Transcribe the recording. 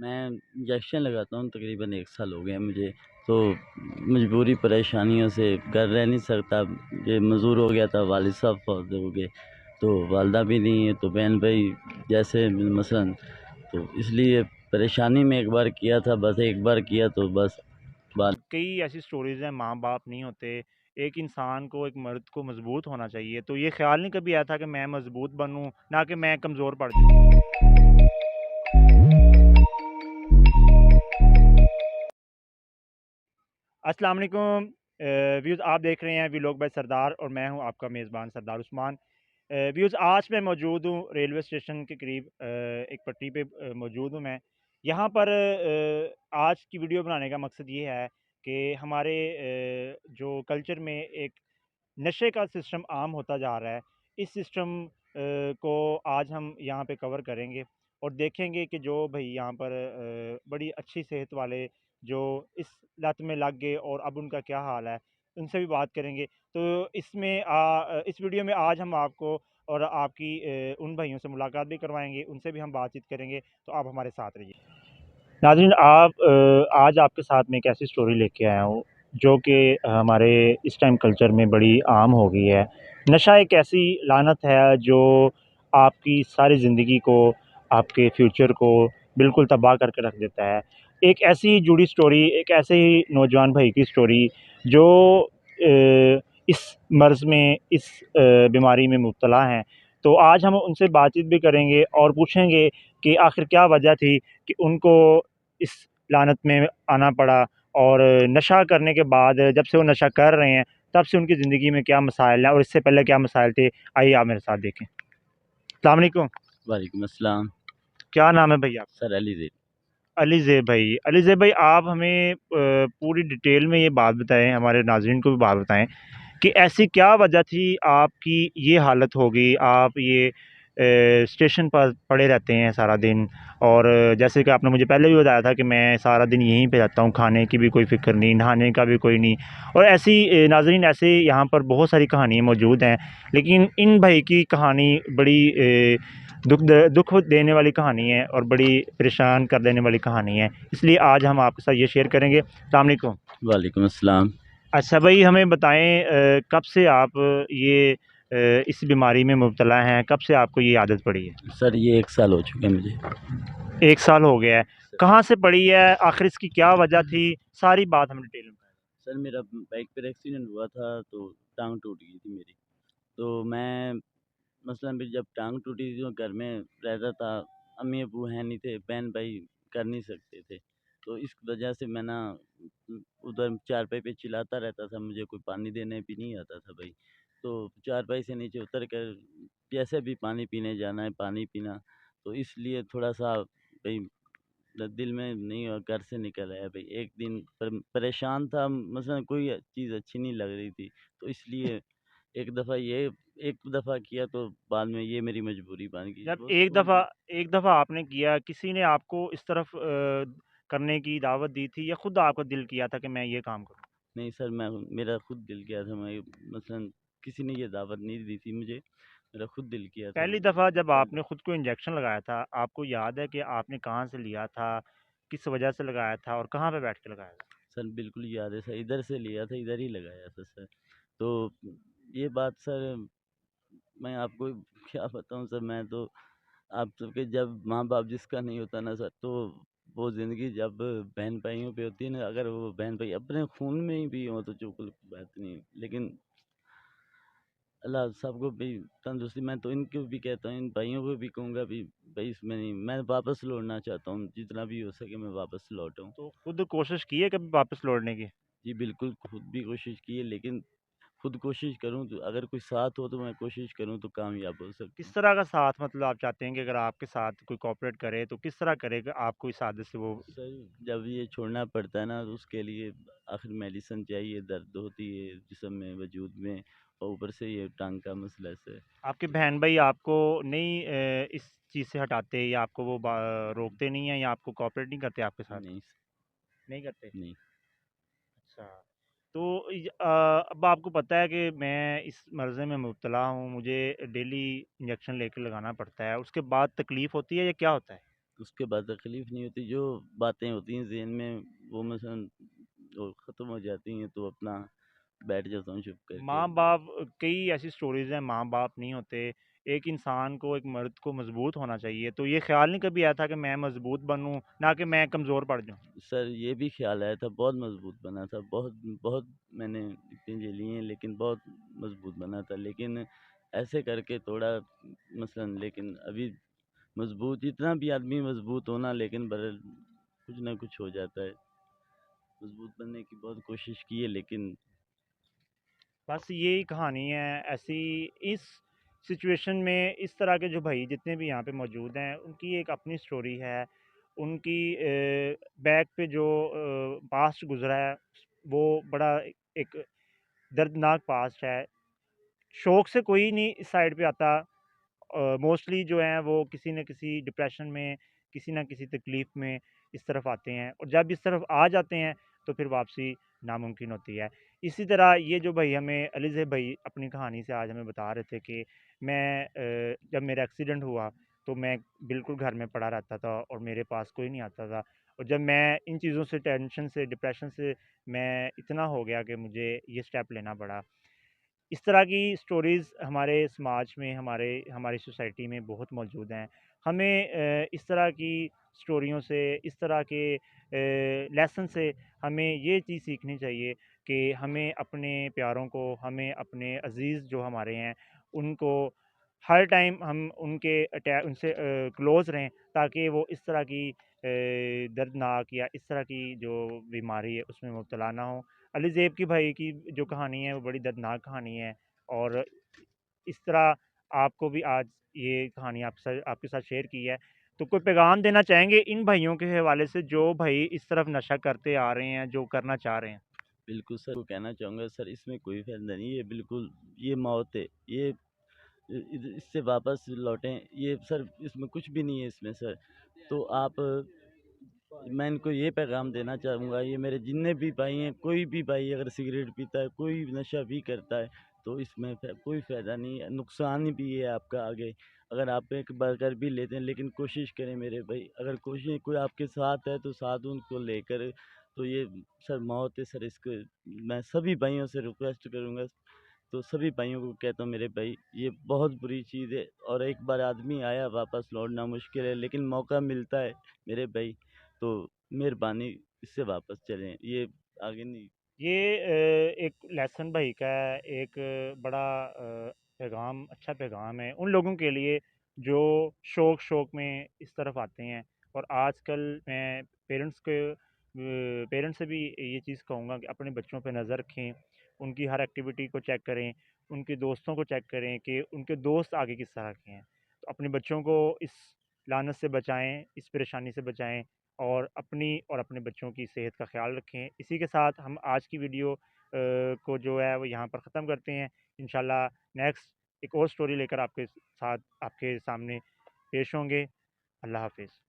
میں انجیکشن لگاتا ہوں تقریباً 1 سال ہو گیا مجھے، تو مجبوری پریشانیوں سے گھر رہ نہیں سکتا، یہ مزدور ہو گیا تھا، والد صاحب فوت ہو گئے، تو والدہ بھی نہیں ہے، تو بہن بھائی جیسے مثلاً، تو اس لیے پریشانی میں ایک بار کیا تھا، بس ایک بار کیا تو بس بات۔ کئی ایسی سٹوریز ہیں، ماں باپ نہیں ہوتے، ایک انسان کو، ایک مرد کو مضبوط ہونا چاہیے، تو یہ خیال نہیں کبھی آیا تھا کہ میں مضبوط بنوں، نہ کہ میں کمزور پڑ جاؤں؟ السلام علیکم ویوز، آپ دیکھ رہے ہیں ویلوگ بائی سردار، اور میں ہوں آپ کا میزبان سردار عثمان۔ ویوز، آج میں موجود ہوں ریلوے اسٹیشن کے قریب، ایک پٹری پہ موجود ہوں میں یہاں پر۔ آج کی ویڈیو بنانے کا مقصد یہ ہے کہ ہمارے جو کلچر میں ایک نشے کا سسٹم عام ہوتا جا رہا ہے، اس سسٹم کو آج ہم یہاں پہ کور کریں گے اور دیکھیں گے کہ جو بھائی یہاں پر بڑی اچھی صحت والے جو اس لت میں لگ گئے اور اب ان کا کیا حال ہے، ان سے بھی بات کریں گے۔ تو اس میں اس ویڈیو میں آج ہم آپ کو اور آپ کی ان بھائیوں سے ملاقات بھی کروائیں گے، ان سے بھی ہم بات چیت کریں گے، تو آپ ہمارے ساتھ رہیے۔ ناظرین، آج آپ کے ساتھ میں ایک ایسی سٹوری لے کے آیا ہوں جو کہ ہمارے اس ٹائم کلچر میں بڑی عام ہو گئی ہے۔ نشہ ایک ایسی لعنت ہے جو آپ کی ساری زندگی کو، آپ کے فیوچر کو بالکل تباہ کر کے رکھ دیتا ہے۔ ایک ایسی جڑی سٹوری، ایک ایسے ہی نوجوان بھائی کی سٹوری جو اس مرض میں، اس بیماری میں مبتلا ہیں۔ تو آج ہم ان سے بات چیت بھی کریں گے اور پوچھیں گے کہ آخر کیا وجہ تھی کہ ان کو اس لعنت میں آنا پڑا، اور نشہ کرنے کے بعد جب سے وہ نشہ کر رہے ہیں تب سے ان کی زندگی میں کیا مسائل ہیں، اور اس سے پہلے کیا مسائل تھے۔ آئیے آپ میرے ساتھ دیکھیں۔ السلام علیکم۔ وعلیکم السلام۔ کیا نام ہے بھائی آپ؟ سر علی زیب۔ علی زیب بھائی، علی زیب بھائی، آپ ہمیں پوری ڈیٹیل میں یہ بات بتائیں، ہمارے ناظرین کو بھی بات بتائیں کہ ایسی کیا وجہ تھی آپ کی یہ حالت ہو گئی، آپ یہ اسٹیشن پر پڑے رہتے ہیں سارا دن، اور جیسے کہ آپ نے مجھے پہلے بھی بتایا تھا کہ میں سارا دن یہیں پہ رہتا ہوں، کھانے کی بھی کوئی فکر نہیں، نہانے کا بھی کوئی نہیں، اور ایسی ناظرین ایسے یہاں پر بہت ساری کہانیاں موجود ہیں، لیکن ان بھائی کی کہانی بڑی دکھ دینے والی کہانی ہے اور بڑی پریشان کر دینے والی کہانی ہے، اس لیے آج ہم آپ کے ساتھ یہ شیئر کریں گے۔ السلام علیکم۔ وعلیکم السلام۔ اچھا بھائی، ہمیں بتائیں کب سے آپ یہ اس بیماری میں مبتلا ہیں، کب سے آپ کو یہ عادت پڑی ہے؟ سر یہ 1 سال ہو چکے مجھے۔ 1 سال ہو گیا ہے۔ کہاں سے پڑی ہے، آخر اس کی کیا وجہ تھی، ساری بات ہم ڈیٹیل میں بتائیں۔ سر میرا بائک پر ایکسیڈنٹ ہوا تھا، تو ٹانگ ٹوٹ گئی تھی میری، تو میں مثلاً بھی جب ٹانگ ٹوٹی تھی تو گھر میں رہتا تھا، امی ابو ہیں نہیں تھے، بہن بھائی کر نہیں سکتے تھے، تو اس وجہ سے میں نا ادھر چارپائی پہ چلاتا رہتا تھا، مجھے کوئی پانی دینے بھی نہیں آتا تھا بھائی، تو چارپائی سے نیچے اتر کر جیسے بھی پانی پینے جانا ہے پانی پینا، تو اس لیے تھوڑا سا بھائی دل میں نہیں ہوا، گھر سے نکل آیا بھائی، ایک دن پریشان تھا، مثلا کوئی چیز اچھی نہیں لگ رہی تھی، تو اس لیے ایک دفعہ کیا، تو بعد میں یہ میری مجبوری بن گئی۔ جب ایک دفعہ آپ نے کیا، کسی نے آپ کو اس طرف کرنے کی دعوت دی تھی، یا خود آپ کا دل کیا تھا کہ میں یہ کام کروں؟ نہیں سر، میرا خود دل کیا تھا، میں مثلا کسی نے یہ دعوت نہیں دی تھی مجھے، میرا خود دل کیا تھا۔ پہلی دفعہ جب آپ نے خود کو انجیکشن لگایا تھا، آپ کو یاد ہے کہ آپ نے کہاں سے لیا تھا، کس وجہ سے لگایا تھا، اور کہاں پہ بیٹھ کے لگایا تھا؟ سر بالکل یاد ہے سر، ادھر سے لیا تھا، ادھر ہی لگایا تھا سر، تو یہ بات سر میں آپ کو کیا بتاؤں سر، میں تو آپ سب کے جب ماں باپ جس کا نہیں ہوتا نا سر، تو وہ زندگی جب بہن بھائیوں پہ ہوتی ہے نا، اگر وہ بہن بھائی اپنے خون میں ہی بھی ہوں تو چوکل بات نہیں، لیکن اللہ سب کو بھی تندرستی، میں تو ان کو بھی کہتا ہوں، ان بھائیوں کو بھی کہوں گا بھی بھائی اس میں نہیں، میں واپس لوٹنا چاہتا ہوں، جتنا بھی ہو سکے میں واپس لوٹوں۔ تو خود کوشش کی ہے کبھی واپس لوٹنے کی؟ جی بالکل، خود بھی کوشش کی ہے، لیکن خود کوشش کروں تو اگر کوئی ساتھ ہو تو میں کوشش کروں تو کامیاب ہو سکتا کس ہوں۔ طرح کا ساتھ، مطلب آپ چاہتے ہیں کہ اگر آپ کے ساتھ کوئی کوآپریٹ کرے تو کس طرح کرے گا آپ کو اس عادت سے وہ؟ سر جب یہ چھوڑنا پڑتا ہے نا، تو اس کے لیے آخر میڈیسن چاہیے، درد ہوتی ہے جسم میں، وجود میں، اور اوپر سے یہ ٹانگ کا مسئلہ ہے سر۔ آپ کے بہن بھائی آپ کو نہیں اس چیز سے ہٹاتے، یا آپ کو وہ روکتے نہیں ہیں، یا آپ کو کوآپریٹ نہیں کرتے آپ کے ساتھ؟ نہیں نہیں کرتے؟ نہیں۔ اچھا، تو اب آپ کو پتہ ہے کہ میں اس مرضے میں مبتلا ہوں، مجھے ڈیلی انجیکشن لے کے لگانا پڑتا ہے، اس کے بعد تکلیف ہوتی ہے یا کیا ہوتا ہے؟ اس کے بعد تکلیف نہیں ہوتی، جو باتیں ہوتی ہیں ذہن میں وہ مثلاً وہ ختم ہو جاتی ہیں تو اپنا بیٹھ جاتا ہوں چپ کر کے۔ ماں باپ کئی ایسی سٹوریز ہیں، ماں باپ نہیں ہوتے، ایک انسان کو ایک مرد کو مضبوط ہونا چاہیے، تو یہ خیال نہیں کبھی آیا تھا کہ میں مضبوط بنوں نہ کہ میں کمزور پڑ جاؤں؟ سر یہ بھی خیال آیا تھا، بہت مضبوط بنا تھا، بہت بہت میں نے اتنی جھیلی ہیں لیکن بہت مضبوط بنا تھا، لیکن ایسے کر کے توڑا مثلاً، لیکن ابھی مضبوط جتنا بھی آدمی مضبوط ہونا لیکن برل کچھ نہ کچھ ہو جاتا ہے۔ مضبوط بننے کی بہت کوشش کی ہے لیکن بس یہی کہانی ہے ایسی اس سچویشن میں اس طرح کے جو بھائی جتنے بھی یہاں پہ موجود ہیں ان کی ایک اپنی سٹوری ہے، ان کی بیک پہ جو پاسٹ گزرا ہے وہ بڑا ایک دردناک پاسٹ ہے۔ شوق سے کوئی نہیں اس سائڈ پہ آتا، موسٹلی جو ہیں وہ کسی نہ کسی ڈپریشن میں، کسی نہ کسی تکلیف میں اس طرف آتے ہیں، اور جب اس طرف آ جاتے ہیں تو پھر واپسی ناممکن ہوتی ہے۔ اسی طرح یہ جو بھائی ہمیں علی زیب بھائی اپنی کہانی سے آج ہمیں بتا رہے تھے کہ میں جب میرا ایکسیڈنٹ ہوا تو میں بالکل گھر میں پڑا رہتا تھا اور میرے پاس کوئی نہیں آتا تھا، اور جب میں ان چیزوں سے، ٹینشن سے، ڈپریشن سے میں اتنا ہو گیا کہ مجھے یہ سٹیپ لینا پڑا۔ اس طرح کی سٹوریز ہمارے سماج میں، ہماری سوسائٹی میں بہت موجود ہیں۔ ہمیں اس طرح کی سٹوریوں سے، اس طرح کے لیسن سے ہمیں یہ چیز سیکھنی چاہیے کہ ہمیں اپنے پیاروں کو، ہمیں اپنے عزیز جو ہمارے ہیں ان کو ہر ٹائم ہم ان سے کلوز رہیں، تاکہ وہ اس طرح کی دردناک یا اس طرح کی جو بیماری ہے اس میں مبتلا نہ ہوں۔ علی زیب کی بھائی کی جو کہانی ہے وہ بڑی دردناک کہانی ہے، اور اس طرح آپ کو بھی آج یہ کہانی آپ کے ساتھ شیئر کی ہے، تو کوئی پیغام دینا چاہیں گے ان بھائیوں کے حوالے سے جو بھائی اس طرف نشہ کرتے آ رہے ہیں، جو کرنا چاہ رہے ہیں؟ بالکل سر، وہ کہنا چاہوں گا سر اس میں کوئی فائدہ نہیں، یہ بالکل یہ موت ہے، یہ اس سے واپس لوٹیں، یہ سر اس میں کچھ بھی نہیں ہے اس میں سر۔ تو آپ میں ان کو یہ پیغام دینا چاہوں گا، یہ میرے جتنے بھی بھائی ہیں، کوئی بھی بھائی اگر سگریٹ پیتا ہے، کوئی نشہ بھی کرتا ہے تو اس میں کوئی فائدہ نہیں ہے، نقصان بھی ہے آپ کا آگے۔ اگر آپ ایک بار کر بھی لیتے ہیں لیکن کوشش کریں میرے بھائی، اگر کوشش کوئی آپ کے ساتھ ہے تو ساتھ ان کو لے کر، تو یہ سر موت ہے سر، اس کو میں سبھی بھائیوں سے ریکویسٹ کروں گا، تو سبھی بھائیوں کو کہتا ہوں میرے بھائی یہ بہت بری چیز ہے، اور ایک بار آدمی آیا واپس لوٹنا مشکل ہے، لیکن موقع ملتا ہے میرے بھائی، تو مہربانی اس سے واپس چلیں، یہ آگے نہیں۔ یہ ایک لیسن بھائی کا ہے، ایک بڑا پیغام، اچھا پیغام ہے ان لوگوں کے لیے جو شوق میں اس طرف آتے ہیں۔ اور آج کل میں پیرنٹس سے بھی یہ چیز کہوں گا کہ اپنے بچوں پہ نظر رکھیں، ان کی ہر ایکٹیویٹی کو چیک کریں، ان کے دوستوں کو چیک کریں کہ ان کے دوست آگے کس طرح کے ہیں، تو اپنے بچوں کو اس لعنت سے بچائیں، اس پریشانی سے بچائیں، اور اپنی اور اپنے بچوں کی صحت کا خیال رکھیں۔ اسی کے ساتھ ہم آج کی ویڈیو کو جو ہے وہ یہاں پر ختم کرتے ہیں۔ انشاءاللہ نیکسٹ ایک اور سٹوری لے کر آپ کے سامنے پیش ہوں گے۔ اللہ حافظ۔